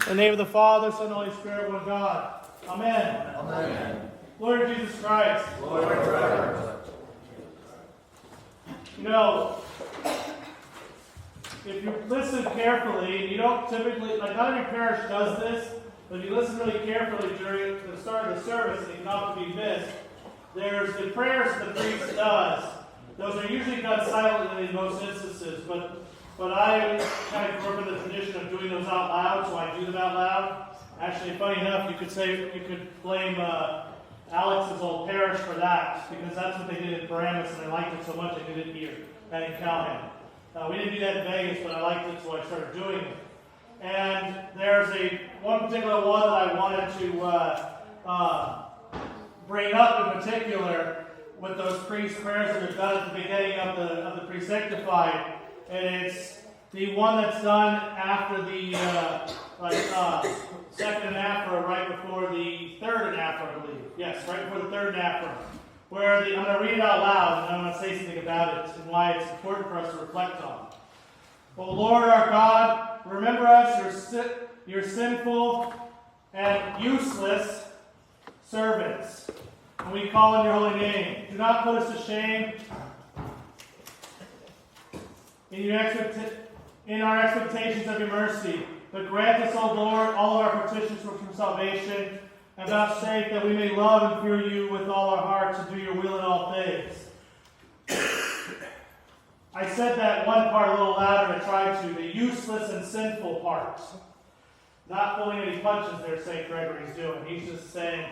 In the name of the Father, Son, and Holy Spirit, one God. Amen. Amen. Lord Jesus Christ. Lord forever. You know, if you listen carefully, and you don't typically, like not every parish does this, but if you listen really carefully during the start of the service, and not to be missed, there's the prayers the priest does. Those are usually done silently in most instances, but I kind of grew up in the tradition of doing those out loud, so I do them out loud. Actually, funny enough, you could blame Alex's old parish for that, because that's what they did in Paramus, and I liked it so much I did it here and in Calhoun. We didn't do that in Vegas, but I liked it, so I started doing it. And there's one particular one that I wanted to bring up in particular with those priest prayers that are done at the beginning of the Presanctified, and it's the one that's done after the second anaphora, right before the third anaphora, I believe. Yes, right before the third anaphora. Where I'm going to read it out loud, and I'm going to say something about it and why it's important for us to reflect on. O Lord our God, remember us, your sinful and useless servants. And we call on your holy name. Do not put us to shame in our expectations of your mercy, but grant us, O Lord, all of our petitions for salvation, and vouchsafe that we may love and fear you with all our hearts and do your will in all things. I said that one part a little louder. I tried to. The useless and sinful part. Not pulling any punches there, St. Gregory's doing. He's just saying,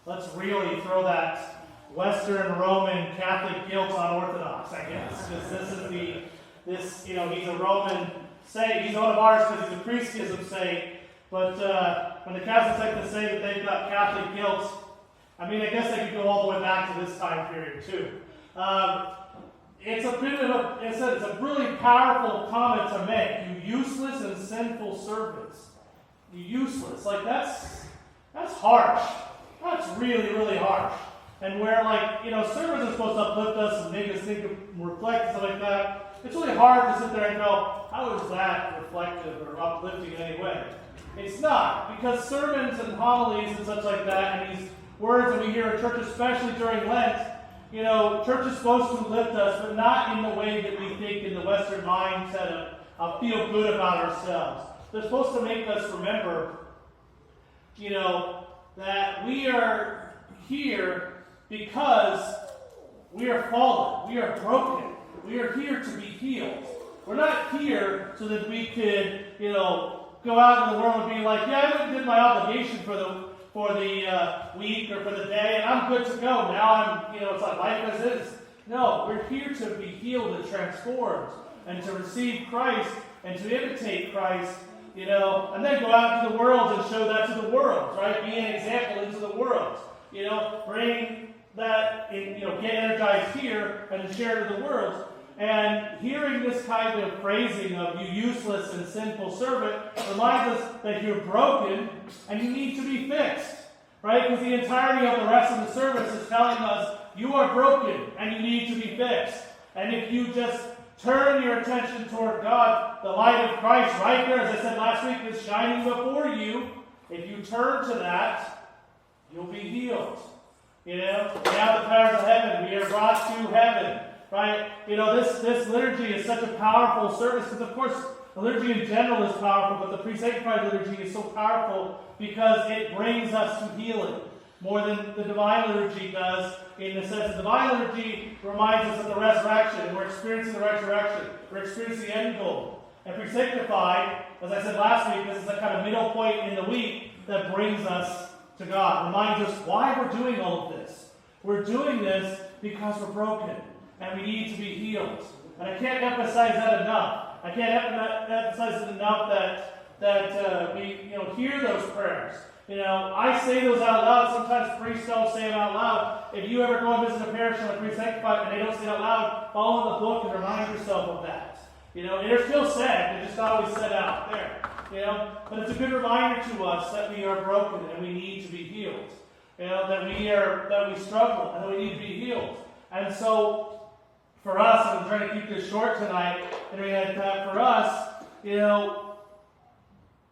let's really throw that Western Roman Catholic guilt on Orthodox, I guess. Because he's a Roman saint. He's one of ours because he's a priestchism saint. But when the Catholics like to say that they've got Catholic guilt, I mean, I guess they could go all the way back to this time period too. It's a really powerful comment to make. You useless and sinful servants. You useless. Like that's harsh. That's really, really harsh. And where sermons are supposed to uplift us and make us think and reflect and stuff like that, it's really hard to sit there and go, how is that reflective or uplifting in any way? It's not, because sermons and homilies and such like that, and these words that we hear in church, especially during Lent, church is supposed to lift us, but not in the way that we think in the Western mindset of feel good about ourselves. They're supposed to make us remember, that we are here because we are fallen, we are broken, we are here to be healed. We're not here so that we could, go out in the world and be like, yeah, I did my obligation for the week or for the day, and I'm good to go. Now it's like life as is. No, we're here to be healed and transformed, and to receive Christ and to imitate Christ, and then go out into the world and show that to the world, right? Be an example into the world, bring that, get energized here and share it to the world. And hearing this kind of phrasing of you useless and sinful servant reminds us that you're broken and you need to be fixed, right? Because the entirety of the rest of the service is telling us you are broken and you need to be fixed. And if you just turn your attention toward God, the light of Christ right there, as I said last week, is shining before you. If you turn to that, you'll be healed. We have the powers of heaven. We are brought to heaven. Right? This liturgy is such a powerful service because, of course, the liturgy in general is powerful, but the Presanctified Liturgy is so powerful because it brings us to healing more than the Divine Liturgy does, in the sense that the Divine Liturgy reminds us of the resurrection, and we're experiencing the resurrection. We're experiencing the end goal. And Presanctified, as I said last week, this is a kind of middle point in the week that brings us to God, reminds us why we're doing all of this. We're doing this because we're broken. And we need to be healed. And I can't emphasize that enough. I can't emphasize it enough that we hear those prayers. I say those out loud. Sometimes priests don't say them out loud. If you ever go and visit a parish on a Presanctified and they don't say it out loud, follow the book and remind yourself of that. They're still said. They're just not always said out there. But it's a good reminder to us that we are broken and we need to be healed. That we struggle and that we need to be healed. And so, for us, and I'm trying to keep this short tonight, and for us,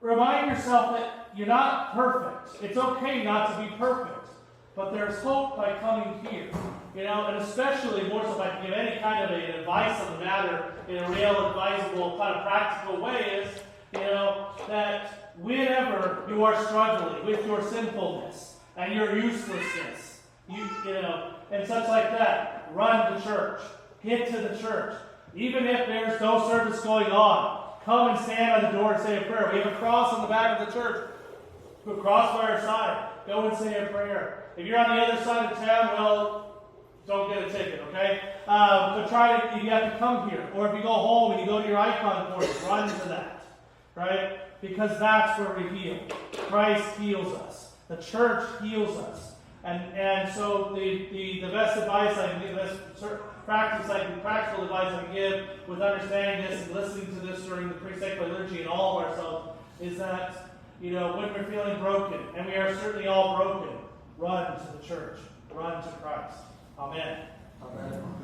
remind yourself that you're not perfect. It's okay not to be perfect. But there's hope by coming here. And especially more so if I can give any kind of an advice on the matter in a real advisable, kind of practical way is, that whenever you are struggling with your sinfulness and your uselessness, and such like that, run to church. Get to the church. Even if there's no service going on, come and stand on the door and say a prayer. We have a cross on the back of the church. A cross by our side. Go and say a prayer. If you're on the other side of town, well, don't get a ticket, okay? But you have to come here. Or if you go home and you go to your icon board, run to that, right? Because that's where we heal. Christ heals us. The church heals us. And so the best advice I can give, the best practical advice I can give with understanding this and listening to this during the Presanctified Liturgy and all of ourselves is that, when we're feeling broken, and we are certainly all broken, run to the church. Run to Christ. Amen. Amen.